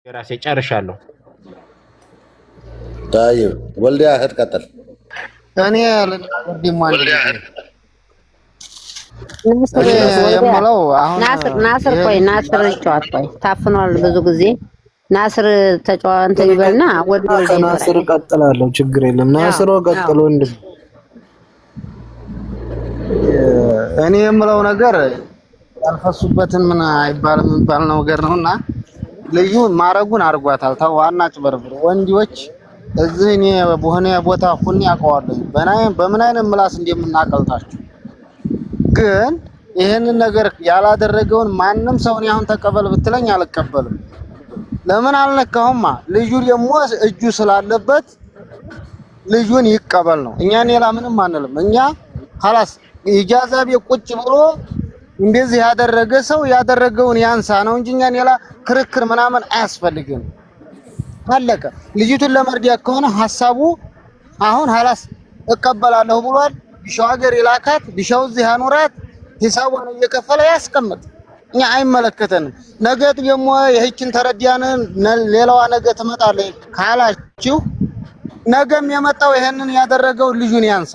የራሴ ጨርሻለሁ። طيب ወልዲያ እህት ቀጥል። እኔ ወልዲያ የምለው አሁን ናስር ቆይ ናስር ጨዋታ ቆይ ታፍኗል ብዙ ጊዜ ናስር ተጫዋንተ ይበልና ወልዲ ናስር ቀጥላለሁ ችግር የለም ናስር ቀጥሎ እንደ እኔ የምለው ነገር ያልፈሱበትን ምን አይባልም የሚባል ነገር ነውና ልዩ ማረጉን አርጓታል። ታው ዋና ጭበርብር ወንዲዎች እዚህ እኔ በሆነ ቦታ ሁን ያውቀዋለሁ በምን አይነት ምላስ እንደምናቀልጣችሁ ግን ይሄንን ነገር ያላደረገውን ማንም ሰው ነው አሁን ተቀበል ብትለኝ አልቀበልም። ለምን አልነካውማ ልጁ ደግሞ እጁ ስላለበት ልጁን ይቀበል ነው። እኛን ሌላ ምንም አንልም። እኛ خلاص ኢጃዛ ቤት ቁጭ ብሎ እንደዚህ ያደረገ ሰው ያደረገውን ያንሳ ነው እንጂ እኛን ሌላ ክርክር ምናምን አያስፈልግም። አለቀ። ልጅቱን ለመርዳት ከሆነ ሐሳቡ አሁን خلاص እቀበላለሁ ብሏል። ቢሻው ሀገር ይላካት ቢሻው እዚህ አኖራት ሂሳቡን እየከፈለ ያስቀምጥ። እኛ አይመለከተንም። ነገ ደግሞ ይህችን ተረዳን ሌላዋ ነገ ትመጣለች ካላችሁ ነገም የመጣው ይሄንን ያደረገው ልጁን ያንሳ።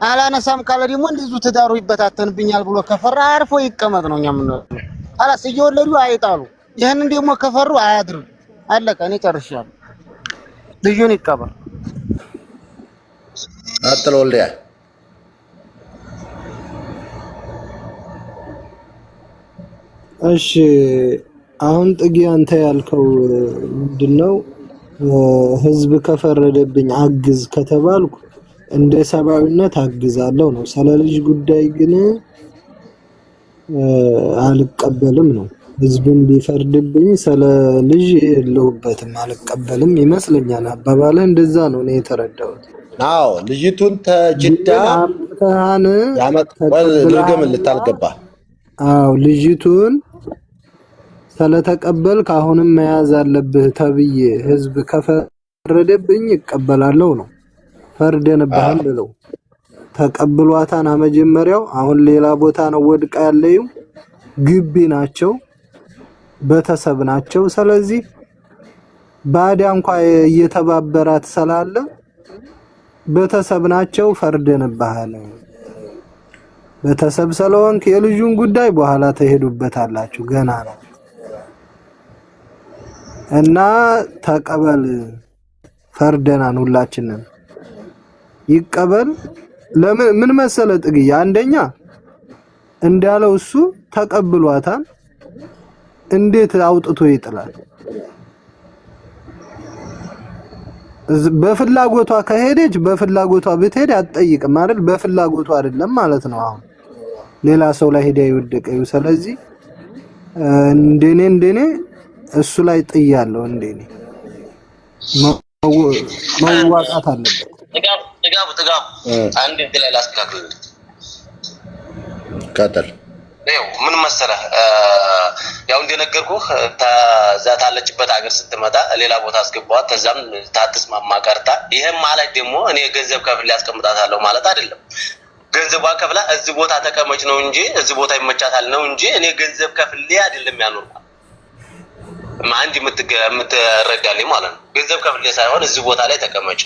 አላነሳም ካለ ደግሞ እንደዙ ትዳሩ ይበታተንብኛል ብሎ ከፈራ አርፎ ይቀመጥ ነው። እኛ ምን خلاص እየወለዱ አይጣሉ። ይሄንን ደግሞ ከፈሩ አያድርም። አለቀ። እኔ ጨርሻለሁ። ልጁን ይቀበል። ቀጥል ወልዲያ። እሺ አሁን ጥጊ አንተ ያልከው ምንድነው? ህዝብ ከፈረደብኝ አግዝ ከተባልኩ እንደ ሰባዊነት አግዛለሁ ነው። ስለልጅ ጉዳይ ግን አልቀበልም ነው። ህዝብን ቢፈርድብኝ ስለልጅ የለሁበትም አልቀበልም ይመስለኛል። አባባለ እንደዛ ነው እኔ የተረዳሁት። አዎ ልጅቱን ተጅዳ ያመጣል ልርገም ልታልገባ አዎ ልጅቱን ስለተቀበልክ አሁንም መያዝ አለብህ ተብዬ ህዝብ ከፈረደብኝ ይቀበላለሁ ነው። ፈርደንብሃል ብለው ተቀብሏታና መጀመሪያው አሁን ሌላ ቦታ ነው ወድቃ ያለው ግቢ ናቸው በተሰብ ናቸው። ስለዚህ ባዳ እንኳን እየተባበራት ስላለ በተሰብ ናቸው ፈርደንብሃል። በተሰብ ስለሆንክ የልጁን ጉዳይ በኋላ ተሄዱበታላችሁ ገና ነው እና ተቀበል ፈርደናን ሁላችንን ይቀበል። ለምን ምን መሰለ ጥግያ አንደኛ እንዳለው እሱ ተቀብሏታል። እንዴት አውጥቶ ይጥላል? በፍላጎቷ ከሄደች በፍላጎቷ ብትሄድ አትጠይቅም አይደል? በፍላጎቷ አይደለም ማለት ነው። አሁን ሌላ ሰው ላይ ሄዳ ይወደቀው። ስለዚህ እንደኔ እሱ ላይ ጥያለሁ። እንደኔ መዋቃት አለበት። ጥጋቡ አንድ እንትን ላይ ላስተካክል። ቀጥል። ያው ምን መሰለህ ያው እንደነገርኩህ ታዛታለችበት ሀገር ስትመጣ ሌላ ቦታ አስገባዋት ተዛም ታትስማማ ቀርታ ይሄም ማለት ደግሞ እኔ ገንዘብ ከፍል ያስቀምጣታለሁ ማለት አይደለም። ገንዘቧ ከፍላ እዚህ ቦታ ተቀመጭ ነው እንጂ እዚህ ቦታ ይመቻታል ነው እንጂ እኔ ገንዘብ ከፍል አይደለም ያኖርኩት። ማንዲ የምትረዳልኝ ማለት ነው። ገንዘብ ከፍል ሳይሆን እዚህ ቦታ ላይ ተቀመጭ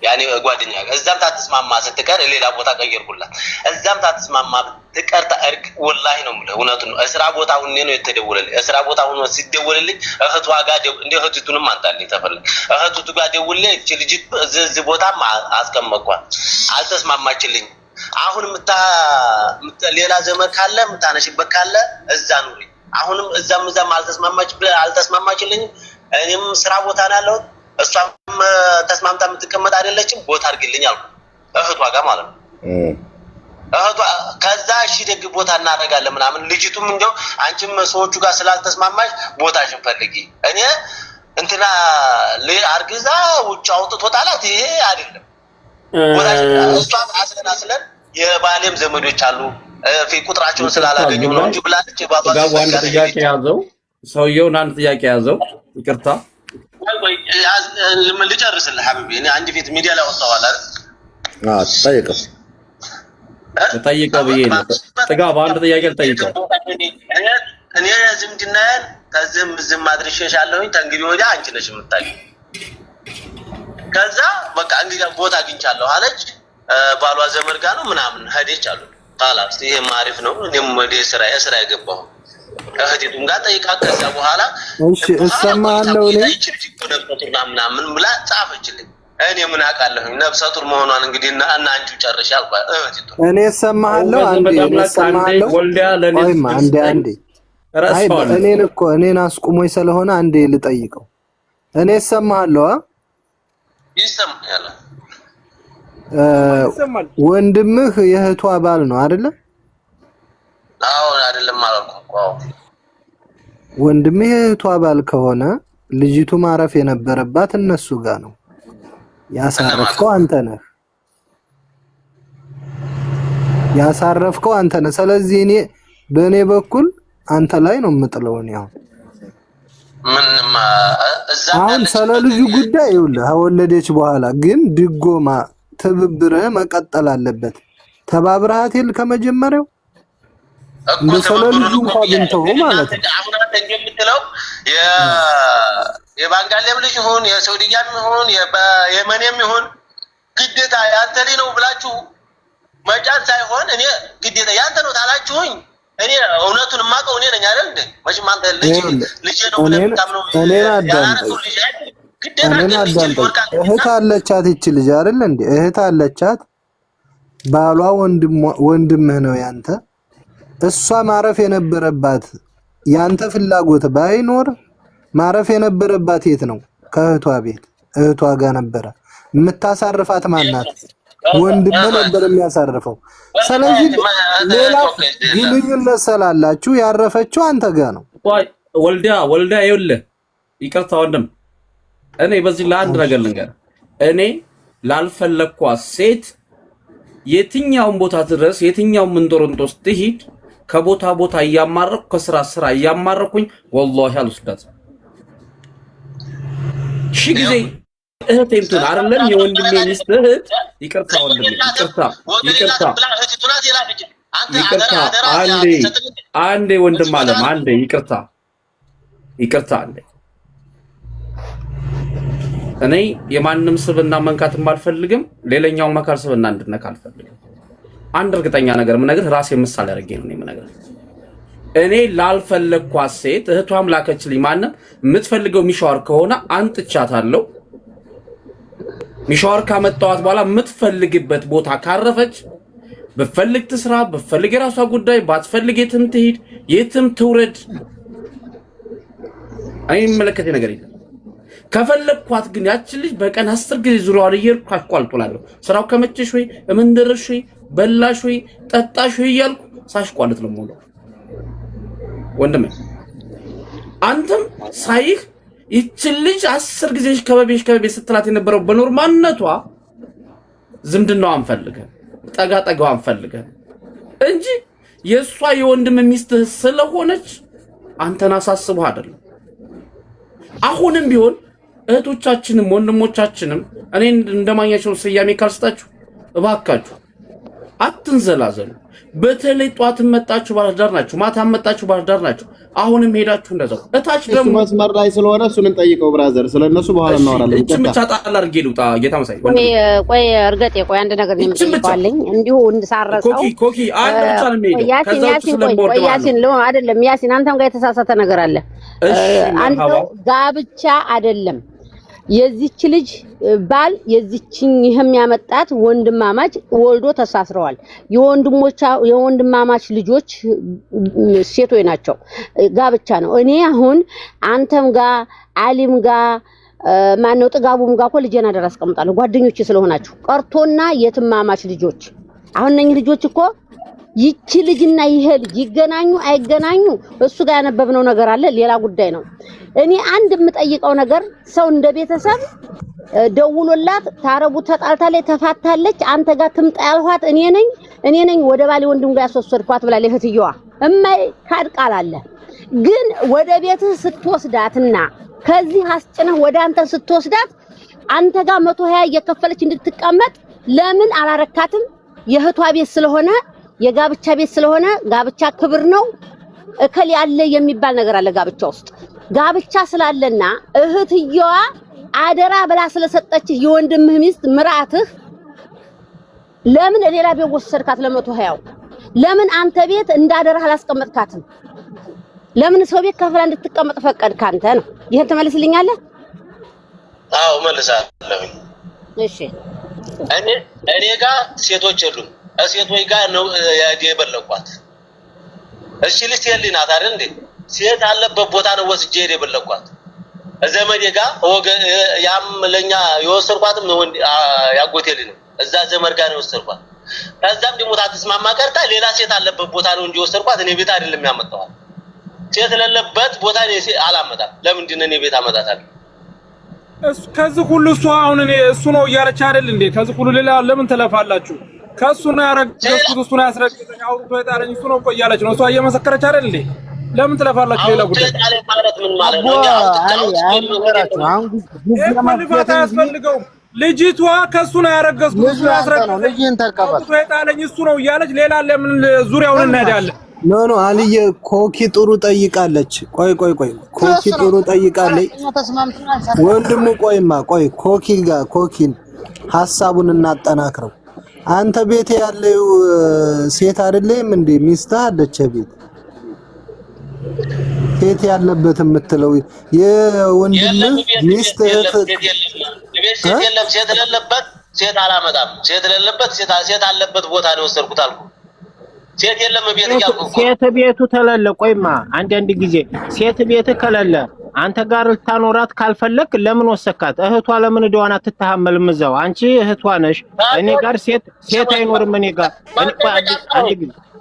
ያኔ ጓደኛ እዛም ታትስማማ ስትቀር ሌላ ቦታ ቀየርኩላት። እዛም ታትስማማ ትቀርታ እርግ ወላሂ ነው የምልህ እውነቱን ነው። እስራ ቦታ ሁኔ ነው የተደወለልኝ። እስራ ቦታ ሆኖ ሲደወልልኝ እህቷ ጋር እንደ እህቱንም አንጣልኝ ተፈልግ እህቱ ጋር ደውልልኝ እቺ ልጅ እዚህ ቦታ አስቀመጥኳት አልተስማማችልኝ። አሁን ሌላ ዘመድ ካለ ምታነሽበት ካለ እዛ ኑሪ። አሁንም እዛም አልተስማማችልኝ። እኔም ስራ ቦታ ነው ያለሁት እሷም ተስማምታ የምትቀመጥ አይደለችም። ቦታ አድርግልኝ አልኩ እህቷ ጋር ማለት ነው። እህቷ ከዛ እሺ ደግ ቦታ እናደርጋለን ምናምን ልጅቱም እንደው አንቺም ሰዎቹ ጋር ስላልተስማማሽ ቦታሽን ፈልጊ እኔ እንትና አርግዛ ውጭ አውጥቶ ጣላት ይሄ አይደለም ቦታሽን እሷ አስለን የባሌም ዘመዶች አሉ ቁጥራቸውን ስላላገኙ ነው እንጂ ብላለች። ጋር አንድ ጥያቄ ያዘው ሰውየው አንድ ጥያቄ ያዘው ይቅርታ ልጨርስልህ ሐቢቢ እኔ አንድ ፊት ሚዲያ ላይ ወጣው አይደል? ጠይቀው ብዬ ነው። ጥጋብ አንድ ጥያቄ ልጠይቀው። እኔ ዝምድናዬን ዝም አድርሼሻለሁኝ ተንግዲህ ወዲያ አንቺ ነሽ የምታውቂው ከዛ በቃ እንግዲህ ቦታ አግኝቻለሁ አለች ባሏ ዘመድ ጋር ነው ምናምን ሄደች አሉ ታላስ ይሄ ማሪፍ ነው እኔም ወደ ስራ ገባሁ እህቴቱም ጋር ጠይቃ ከዛ በኋላ እሺ እሰማለሁ ምናምን ብላ ጻፈችልኝ እኔ ምን አውቃለሁ ነፍሰ ጡር መሆኗን እንግዲህ እና አንቺ ጨርሽ አልኳት እህቴቱ እኔ እሰማለሁ ወልዲያ ለኔ አንዴ እኔን አስቁሞኝ ስለሆነ አንዴ ልጠይቀው እኔ እሰማለሁ ይሰማል ወንድምህ የእህቷ ባል ነው አይደለ? አዎ አይደለም ማለት ነው። ወንድምህ የእህቷ ባል ከሆነ ልጅቱ ማረፍ የነበረባት እነሱ ጋር ነው። ያሳረፍከው አንተ ነህ። ስለዚህ እኔ በእኔ በኩል አንተ ላይ ነው የምጥለው ነው አሁን ስለ ልጁ ጉዳይ ይኸውልህ ከወለደች በኋላ ግን ድጎማ ትብብርህ መቀጠል አለበት። ተባብረሃት ይል ከመጀመሪያው እንደሰለ ልጁ እንኳን ብንተው ማለት ነው። አሁን አንተ እንደምትለው የባንጋሌም ልጅ ሆን የሳውዲያም ሆን የመኔም ሆን ግዴታ ያንተ ነው ብላችሁ መጫን ሳይሆን እኔ ግዴታ ያንተ ነው ታላችሁኝ እኔ እውነቱን ማቀው እኔ ነኝ አይደል እንዴ መቼም አንተ ልጅ ነው ለምታምነው እኔን አዳምጠኝ እህት አለቻት ይች ልጅ አይደል እንዴ እህት አለቻት ባሏ ወንድምህ ነው ያንተ እሷ ማረፍ የነበረባት ያንተ ፍላጎት ባይኖር ማረፍ የነበረባት የት ነው ከእህቷ ቤት እህቷ ጋር ነበረ የምታሳርፋት ማናት ወንድምህ ነበር የሚያሳርፈው ስለዚህ ሌላ ግንኙነት ስላላችሁ ያረፈችው አንተ ጋር ነው ወልዲያ ይኸውልህ ይቅርታ ወንድም እኔ በዚህ ለአንድ ነገር ልንገር እኔ ላልፈለኳት ሴት የትኛውን ቦታ ድረስ የትኛውን መንጦሮንጦስ ትሂድ ከቦታ ቦታ ያማረኩ ከስራ ያማረኩኝ ወላሂ አልወስዳት ሺ ጊዜ እህቴም ቱን አይደለም የወንድሜ ሚስት እህት ይቅርታ ወንድሜ ይቅርታ አንዴ ወንድም አለም አንዴ ይቅርታ አንዴ እኔ የማንንም ስብና መንካትም አልፈልግም ሌላኛው መካር ስብና እንድነካ አልፈልግም አንድ እርግጠኛ ነገር ምን ነገር ራሴ ምሳሌ አድርጌ ነው የምነግርህ እኔ ላልፈለኳት ሴት እህቷም ላከችልኝ ማንንም የምትፈልገው ሚሻወር ከሆነ አንጥቻታለሁ ሚሻወር ካመጣዋት በኋላ የምትፈልግበት ቦታ ካረፈች በፈልግ ትስራ በፈልግ የራሷ ጉዳይ ባትፈልግ የትም ትሄድ የትም ትውረድ አይመለከቴ ነገር የለም ከፈለኳት ግን ያቺ ልጅ በቀን 10 ጊዜ ዙሪያውን እየርኩ አሽቋልጦላለሁ ስራው ከመቸሽ ወይ እምንደረሽ ወይ በላሽ ወይ ጠጣሽ ወይ እያልኩ ሳሽቋልጥ ነው ሞላ ወንድሜ አንተም ሳይህ ይቺ ልጅ 10 ጊዜ ከበቤሽ ስትላት የነበረው በኖርማልነቷ ዝምድናው አንፈልገ ጠጋው አንፈልገ እንጂ የሷ የወንድም ሚስት ስለሆነች አንተና አሳስበው አይደለም አሁንም ቢሆን እህቶቻችንም ወንድሞቻችንም እኔ እንደማኛቸው ስያሜ ካልስጣችሁ እባካችሁ አትንዘላዘሉ በተለይ ጧት መጣችሁ ባለዳር ናችሁ ማታ መጣችሁ ባለዳር ናችሁ አሁንም ሄዳችሁ እንደዛው እታች ደግሞ መስመር ላይ ስለሆነ እሱን እንጠይቀው ብራዘር ስለነሱ በኋላ እናወራለን እቺ ብቻ ጣል አድርጌ ልውጣ ጌታ መሳይ ቆይ እርገጤ ቆይ አንድ ነገር ነው የምትባለኝ እንዲሁ እንድሳረሰው ኮኪ አንድ ብቻ ነው የሚሄደው ያሲን ነው አይደለም ያሲን አንተም ጋር የተሳሳተ ነገር አለ አንተ ጋብቻ አይደለም የዚች ልጅ ባል የዚችን ይሄም ያመጣት ወንድማማች ወልዶ ተሳስረዋል የወንድማማች ልጆች ሴቶች ናቸው ጋብቻ ነው እኔ አሁን አንተም ጋር አሊም ጋር ማነው ጥጋቡም ጋር እኮ ልጄና ደረስ አስቀምጣለሁ ጓደኞቼ ስለሆናችሁ ቀርቶና የትማማች ልጆች አሁን እነኚህ ልጆች እኮ ይቺ ልጅና ይሄ ልጅ ይገናኙ አይገናኙ እሱ ጋር ያነበብነው ነገር አለ ሌላ ጉዳይ ነው እኔ አንድ የምጠይቀው ነገር ሰው እንደ ቤተሰብ ደውሎላት ታረቡ ተጣልታለች ተፋታለች አንተ ጋር ትምጣ ያልኋት እኔ ነኝ ወደ ባሌ ወንድም ጋር ያስወሰድኳት ብላለች እህትየዋ እማይ ካድቃል አለ ግን ወደ ቤትህ ስትወስዳትና ከዚህ አስጭነህ ወደ አንተ ስትወስዳት አንተ ጋር 120 እየከፈለች እንድትቀመጥ ለምን አላረካትም የእህቷ ቤት ስለሆነ የጋብቻ ቤት ስለሆነ ጋብቻ ክብር ነው እከል ያለ የሚባል ነገር አለ ጋብቻ ውስጥ። ጋብቻ ስላለና እህትየዋ አደራ ብላ ስለሰጠች የወንድምህ ሚስት ምራትህ ለምን ሌላ ቤት ወሰድካት? ለ120 ለምን አንተ ቤት እንዳደረህ አላስቀመጥካትም? ለምን ሰው ቤት ከፍላ እንድትቀመጥ ፈቀድክ አንተ ነው? ይሄን ትመልስልኛለህ? አዎ መልሳለሁ። እሺ እኔ ጋር ሴቶች የሉም። ሴቶች ጋር ነው የበለቋት። እሺ ልጅ የሊናት አይደል እንዴ? ሴት አለበት ቦታ ነው ወስጄ የበለቋት። ዘመዴ ጋር ያም ለኛ የወሰድኳትም ያጎቴ ልጅ ነው። እዛ ዘመድ ጋር ነው የወሰድኳት። ከዛም ደግሞ ታትስማማ ቀርታ ሌላ ሴት አለበት ቦታ ነው እንጂ የወሰድኳት እኔ ቤት አይደለም ያመጣዋል። ሴት ለለበት ቦታ እኔ አላመጣም። ለምንድን ነው እኔ ቤት አመጣታለሁ? ከዚህ ሁሉ እሱ አሁን እኔ እሱ ነው እያለች አይደል እንዴ? ከዚህ ሁሉ ሌላ ለምን ትለፋላችሁ? ከሱ ነው ያረገዝኩት፣ እሱ ነው ያስረገዘኝ፣ አውጥቶ የጣለኝ እሱ ነው እኮ እያለች ነው። እሷ እየመሰከረች አይደል እንዴ? ለምን ትለፋላችሁ? ሌላ ጉዳይ ማለት ምን ማለት ነው? ልፋት አያስፈልገውም። ልጅቷ ከሱ ነው ያረገዝኩት፣ እሱ ነው ያስረገዘኝ፣ አውጥቶ የጣለኝ እሱ ነው እያለች ሌላ ለምን ዙሪያውን እንሄዳለን? ኖ አልየ ኮኪ ጥሩ ጠይቃለች። ቆይ ኮኪ ጥሩ ጠይቃለች። ወንድሙ ቆይ ኮኪን ሐሳቡን እናጠናክረው። አንተ ቤት ያለው ሴት አይደለም እንዴ? ሚስትህ አለች ቤት ሴት ያለበት የምትለው የወንድምህ ሚስት የለም። ሴት ለለበት ሴት አላመጣም። ሴት ለለበት ሴት አለበት ቦታ ነው ወሰድኩት አልኩ። ሴት የለም ቤት ያልኩ። ሴት ቤቱ ተለለ። ቆይማ አንድ ጊዜ ሴት ቤት ከለለ አንተ ጋር ልታኖራት ካልፈለክ ለምን ወሰካት? እህቷ ለምን ደዋና ትተሐመልም? እዛው አንቺ እህቷ ነሽ። እኔ ጋር ሴት አይኖርም። እኔ ጋር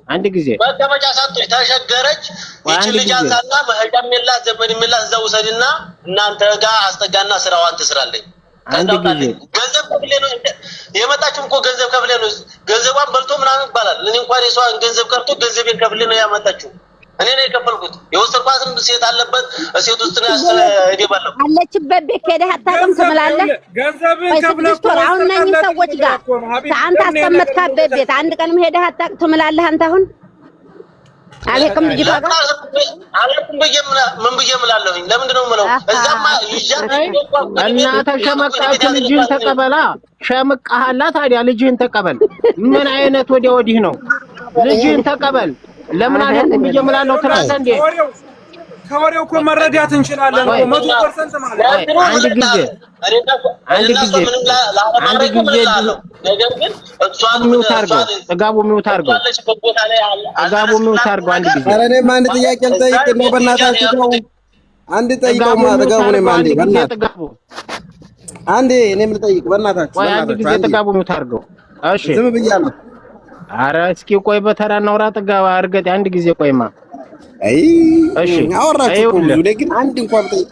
አንድ ጊዜ መቀመጫ ሳጥቶች ተሸገረች። ይቺ ልጅ አንሳና መሄጃም የላት ዘመድም የላት እዛው ውሰድና እናንተ ጋር አስጠጋና ስራዋን ትስራለኝ። አንድ ጊዜ ገንዘብ ከፍሌ ነው የመጣችው እኮ ገንዘብ ከፍሌ ነው። ገንዘቧን በልቶ ምናምን ይባላል። እኔ እንኳን የሷን ገንዘብ ቀርቶ ገንዘቤን ከፍሌ ነው ያመጣችው። እኔ ነኝ የከፈልኩት። የወሰድኳትም ሴት አለበት ሴት ውስጥ ነው ያስደባለሁ። አለችበት ቤት ሄደህ አታውቅም ትምላለህ። ገንዘብን ከፍለህ አሁን እነኝህ ሰዎች ጋር አንተ አስቀመጥካበት ቤት አንድ ቀንም ሄደህ አታውቅም ትምላለህ። አንተ አሁን አለቅም ልጅቷ ጋር አለቅም ምን ብዬ እምላለሁኝ? ለምንድን ነው የምለው? እዛማ እና ተሸመቃች ልጅህን ተቀበላ። ሸምቃሃላ ታዲያ ልጅህን ተቀበል። ምን አይነት ወዲያ ወዲህ ነው? ልጅህን ተቀበል። ለምን አለቅም ብዬ እምላለሁ ትላለህ እንዴ? ከወሬው እኮ መረዳት እንችላለን እኮ 100% ማለት ነው። አንድ ጊዜ ነገር ግን እሷን ሚውት አድርገው ጥጋቡ ሚውት አድርገው አንድ ጊዜ። ኧረ እኔም አንድ ጥያቄ ልጠይቅ ነው በእናታችሁ ነው። አንድ ጠይቀው ጥጋቡ ነው አንዴ በእናታችሁ አንዴ እኔም ልጠይቅ በእናታችሁ አንድ ጊዜ ጥጋቡ ሚውት አድርገው። እሺ ዝም ብያለሁ። ኧረ እስኪ ቆይ በተራ እናውራ። ጥጋባ እርገጥ አንድ ጊዜ ቆይማ። አይ እሺ አወራችሁ እኮ ብዙ ግን አንድ እንኳን ብጠይቅ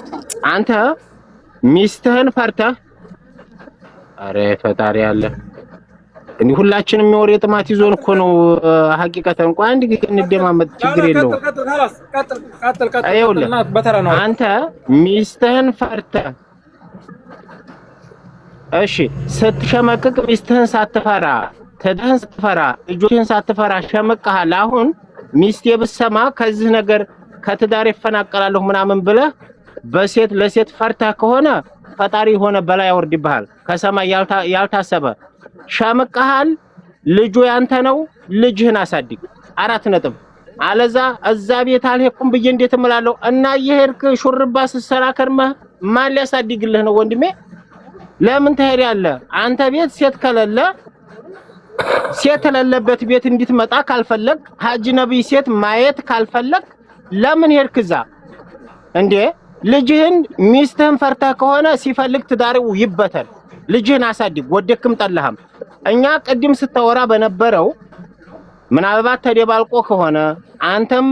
አንተ ሚስትህን ፈርተህ አረ ፈጣሪ አለ እንዴ? ሁላችንም የወሬ ጥማት ይዞን እኮ ነው። ሐቂቀተን እንኳን አንድ ጊዜ እንደማመጥ ችግር የለውም። ቀጥል። አንተ ሚስትህን ፈርተህ እሺ ስትሸመቅቅ ሚስትህን ሳትፈራ ትዳህን ሳትፈራ ልጆችህን ሳትፈራ ሸመቅሃል። አሁን ሚስቴ ብትሰማ ከዚህ ነገር ከትዳር ይፈናቀላለሁ ምናምን ብለህ በሴት ለሴት ፈርተህ ከሆነ ፈጣሪ ሆነ በላይ ያወርድብሃል ከሰማይ ያልታሰበ። ሸምቀሃል። ልጁ ያንተ ነው። ልጅህን አሳድግ። 4 ነጥብ። አለዛ እዛ ቤት አልሄድኩም ብዬ እንዴት እምላለሁ? እና እየሄድክ ሹርባ ስትሰራ ከርመህ ማን ሊያሳድግልህ ነው ወንድሜ? ለምን ትሄዳለህ? አንተ ቤት ሴት ከሌለ ሴት ለለበት ቤት እንድትመጣ ካልፈለግ ሀጂ ነብይ ሴት ማየት ካልፈለግ ለምን ሄድክ እዛ እንዴ? ልጅህን ሚስትህን ፈርተህ ከሆነ ሲፈልግ ትዳርው ይበተል። ልጅህን አሳድግ ወደክም ጠላህም። እኛ ቅድም ስታወራ በነበረው ምናልባት ተደባልቆ ከሆነ አንተም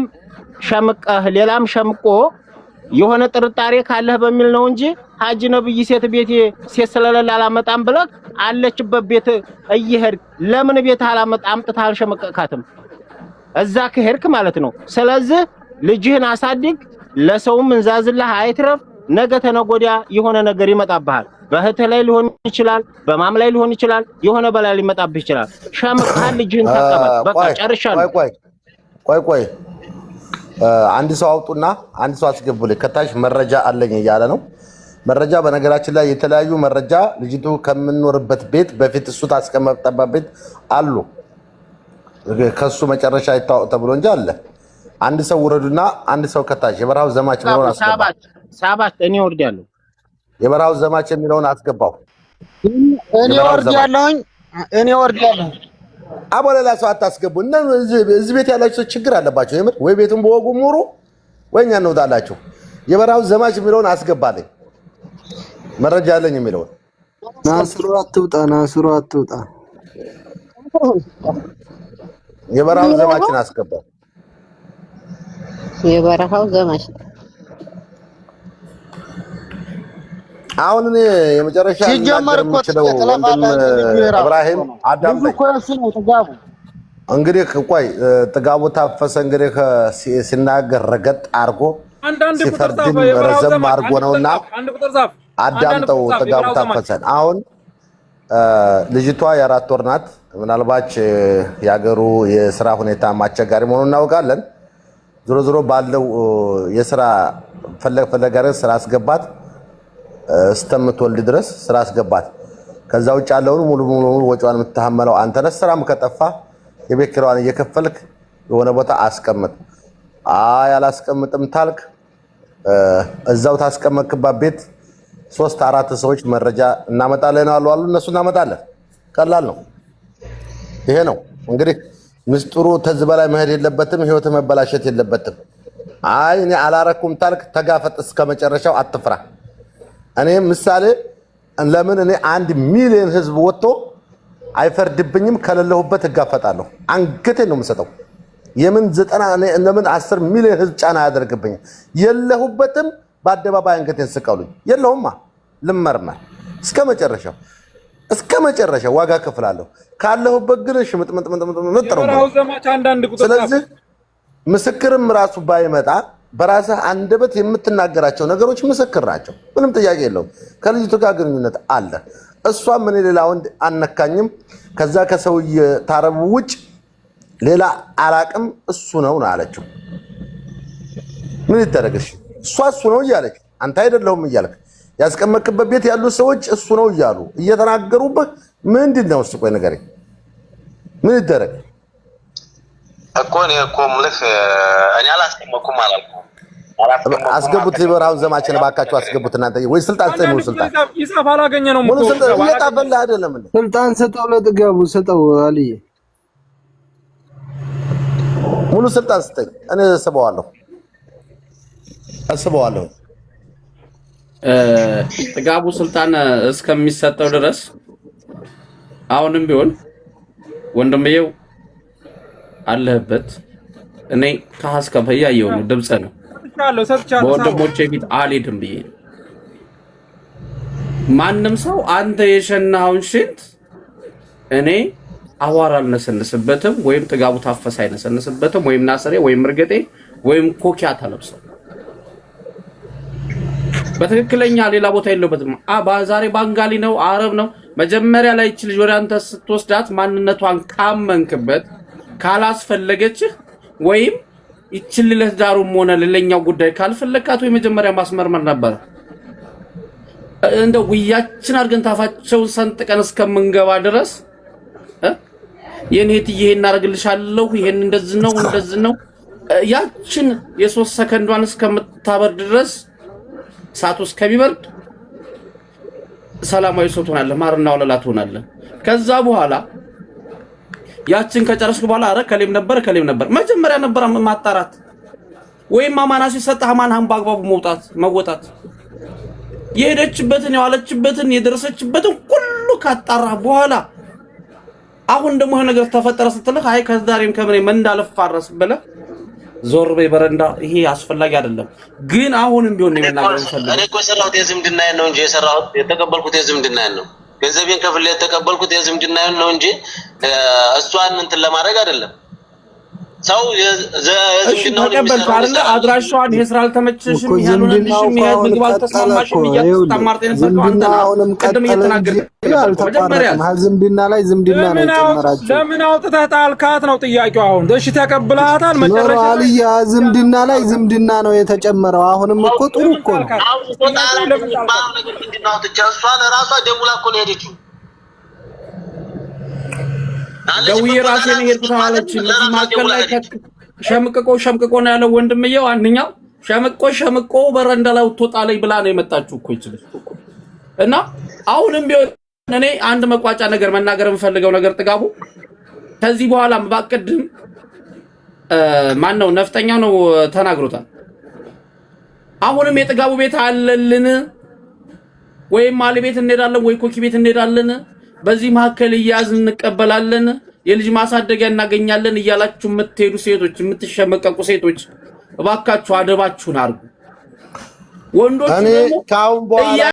ሸምቀህ ሌላም ሸምቆ የሆነ ጥርጣሬ ካለህ በሚል ነው እንጂ ሀጂ ነብይ ሴት ቤት ሴት ስለሌለ አላመጣም ብለህ አለችበት ቤት እየሄድክ ለምን ቤት አምጥተህ አልሸመቀካትም? እዛ ከሄድክ ማለት ነው። ስለዚህ ልጅህን አሳድግ። ለሰውም እንዛዝልህ አይትረፍ። ነገ ተነጎዳ የሆነ ነገር ይመጣብሃል። በእህትህ ላይ ሊሆን ይችላል፣ በማም ላይ ሊሆን ይችላል፣ የሆነ በላይ ሊመጣብህ ይችላል። ሸምቀሃል። ልጅህን ተቀበል። በቃ ጨርሻለሁ። ቆይ አንድ ሰው አውጡና አንድ ሰው አስገቡልኝ ከታች መረጃ አለኝ እያለ ነው። መረጃ በነገራችን ላይ የተለያዩ መረጃ ልጅቱ ከምንኖርበት ቤት በፊት እሱ ታስቀመጠበት ቤት አሉ። ከሱ መጨረሻ ይታወቅ ተብሎ እንጂ አለ። አንድ ሰው ውረዱና አንድ ሰው ከታች የበረሃው ዘማች የሚለውን አስገባ። ሳባት እኔ ወርዳለሁ። የበረሃው ዘማች የሚለውን አስገባው። እኔ ወርዳለሁ። አቦ ሌላ ሰው አታስገቡ። እዚህ ቤት ያላችሁ ችግር አለባቸው የምር። ወይ ቤቱን በወጉ ሙሩ ወይ እኛ እንውጣላችሁ። የበረሃው ዘማች የሚለውን አስገባልኝ። መረጃ አለኝ የሚለውን ናስሩ አትውጣ። የበረሃው ዘማችን አስገባ። የበረሃው ዘማች አሁን እኔ የመጨረሻ ሲጀመር እኮ ኢብራሂም አዳም እንግዲህ ቆይ ጥጋቡ ታፈሰ እንግዲህ ሲናገር ረገጥ አርጎ ሲፈርድም ረዘም አርጎ ነውና አዳምጠው ጥጋቡ ታፈሰን። አሁን ልጅቷ የ4 ወር ናት። ምናልባት ያገሩ የስራ ሁኔታ ማስቸጋሪ መሆኑን እናውቃለን። ዞሮ ባለው የስራ ፈለግ ስራ አስገባት እስተምትወልድ ድረስ ስራ አስገባት። ከዛ ውጭ ያለውን ሙሉ ወጪዋን የምትተሐመለው አንተ ነህ። ስራም ከጠፋ የቤት ኪራዋን እየከፈልክ የሆነ ቦታ አስቀምጥ። አላስቀምጥም ታልክ እዛው ታስቀመጥክባት ቤት 3-4 ሰዎች መረጃ እናመጣለን አሉ እነሱ እናመጣለን። ቀላል ነው። ይሄ ነው እንግዲህ ምስጢሩ። ተዚህ በላይ መሄድ የለበትም። ህይወት መበላሸት የለበትም። እኔ አላረኩም ታልክ ተጋፈጥ እስከ መጨረሻው፣ አትፍራ። እኔ ምሳሌ ለምን እኔ 1 ሚሊዮን ህዝብ ወጥቶ አይፈርድብኝም ከሌለሁበት እጋፈጣለሁ። አንገቴን ነው የምሰጠው። የምን 90 ለምን 10 ሚሊዮን ህዝብ ጫና ያደርግብኝ? የለሁበትም። በአደባባይ አንገቴን ስቀሉኝ። የለውማ ልመርመር እስከ መጨረሻው ዋጋ ከፍላለሁ። ካለሁበት ግን ሽምጥምጥምጥምጥ ነው። ስለዚህ ምስክርም ራሱ ባይመጣ በራስህ አንደበት የምትናገራቸው ነገሮች ምስክር ናቸው። ምንም ጥያቄ የለውም። ከልጅቱ ጋር ግንኙነት አለ። እሷም እኔ ሌላ ወንድ አነካኝም ከዛ ከሰውዬ ታረቡ ውጭ ሌላ አላቅም እሱ ነው አለችው። ምን ይደረግሽ? እሱ ነው እያለች አንተ አይደለሁም እያልክ ያስቀመጥክበት ቤት ያሉ ሰዎች እሱ ነው እያሉ እየተናገሩበት ምንድን ነው? እስኪ ቆይ ንገረኝ። ምን ይደረግ እኮ ምልህ እኔ አላስቀመጥኩም አላልኩም። አስገቡት። የበረሃውን ዘማችን እባካችሁ አስገቡት። እናንተ ወይ ስልጣን ስጠኝ። ስልጣን ይጻፍ አላገኘ ነው ሙሉ ስልጣን እየጣፈላ አይደለም እንዴ? ስልጣን ስጠው፣ ለጥጋቡ ስጠው። አልዬ ሙሉ ስልጣን ስጠኝ። እኔ አስበዋለሁ። ጥጋቡ ስልጣን እስከሚሰጠው ድረስ አሁንም ቢሆን ወንድምየው አለህበት። እኔ ከሐስከፈ ያየው ነው ድምጽ ነው። በወንድሞቼ ፊት አልሄድም ብዬ ማንም ሰው አንተ የሸናውን ሽንት እኔ አዋራ አልነሰንስበትም፣ ወይም ጥጋቡ ታፈሰ አይነሰንስበትም፣ ወይም ናስሬ ወይም እርገጤ ወይም ኮኪያ ተለብሰው በትክክለኛ ሌላ ቦታ የለበትም። ዛሬ ባንጋሊ ነው አረብ ነው። መጀመሪያ ላይ እቺ ልጅ ወደ አንተ ስትወስዳት ማንነቷን ካመንክበት ካላስፈለገች ወይም እቺን ለዳሩም ሆነ ለለኛው ጉዳይ ካልፈለካት ወይ መጀመሪያ ማስመርመር ነበር። እንደው ጉያችን አርገን ታፋቸውን ሰንጥቀን እስከምንገባ ድረስ የኔት ይሄን እናረግልሻለሁ ይሄን እንደዚህ ነው ያችን የ3 ሰከንዷን እስከምታበርድ ድረስ ሳቱ እስከሚበርድ ሰላማዊ ሰው ትሆናለህ፣ ማርና ወለላ ትሆናለህ። ከዛ በኋላ ያችን ከጨረስኩ በኋላ አረ ከሌም ነበር መጀመሪያ ነበር ማጣራት ወይም አማናሲ ሰጣህ ማንሃም ባግባቡ መውጣት የሄደችበትን ያዋለችበትን የደረሰችበትን ሁሉ ካጣራ በኋላ አሁን ደግሞ ይሄ ነገር ተፈጠረ ስትልህ አይ ከዛሬም ከምን እንዳልፋረስ ብለህ ዞር በይ በረንዳ። ይሄ አስፈላጊ አይደለም። ግን አሁንም ቢሆን ነው መናገር ፈልገው። እኔ እኮ የሰራሁት የዝምድናዬን ነው እንጂ የተቀበልኩት የዝምድናዬን ነው። ገንዘቤን ከፍለ የተቀበልኩት የዝምድናዬን ነው እንጂ እሷን እንትን ለማድረግ አይደለም። ሰው ተቀበልኩ አይደለ? አድራሻዋን ይሄ ስራ አልተመቸሽም፣ ይሄ አልሆነልሽም፣ ይሄ ምግብ አልተስማማሽም እያልኩ ታማርጤ ነበር። አንተ አሁንም ቅድም እየተናገርክ አልተቋረጠም። ዝምድና ላይ ዝምድና ነው የጨመራችሁ። ለምን አውጥተህ ጣልካት ነው ጥያቄው። አሁን እሺ ተቀብለሃታል። መጨረሻ አልያ ዝምድና ላይ ዝምድና ነው የተጨመረው። አሁንም እኮ ጥሩ እኮ ነው። እሷ ለራሷ ደውላ እኮ ነው የሄደችው። ደውዬ ራሴ ነው የሄድኩት አለች። እዚህ ማከል ላይ ሸምቅቆ ነው ያለው ወንድምየው። አንደኛው ሸምቆ በረንዳ ላይ ወጥቶጣለኝ ብላ ነው የመጣችው እኮ ይችላል። እና አሁንም ቢሆን እኔ አንድ መቋጫ ነገር መናገር የምፈልገው ነገር ጥጋቡ ከዚህ በኋላ ባቀድም ማን ነው ነፍጠኛው ነው ተናግሮታል። አሁንም የጥጋቡ ቤት አለልን ወይም ማሊ ቤት እንሄዳለን ወይ ኮኪ ቤት እንሄዳለን፣ በዚህ መካከል እያዝን እንቀበላለን፣ የልጅ ማሳደጊያ እናገኛለን እያላችሁ የምትሄዱ ሴቶች፣ የምትሸመቀቁ ሴቶች እባካችሁ አደባችሁን አርጉ። ወንዶች ደግሞ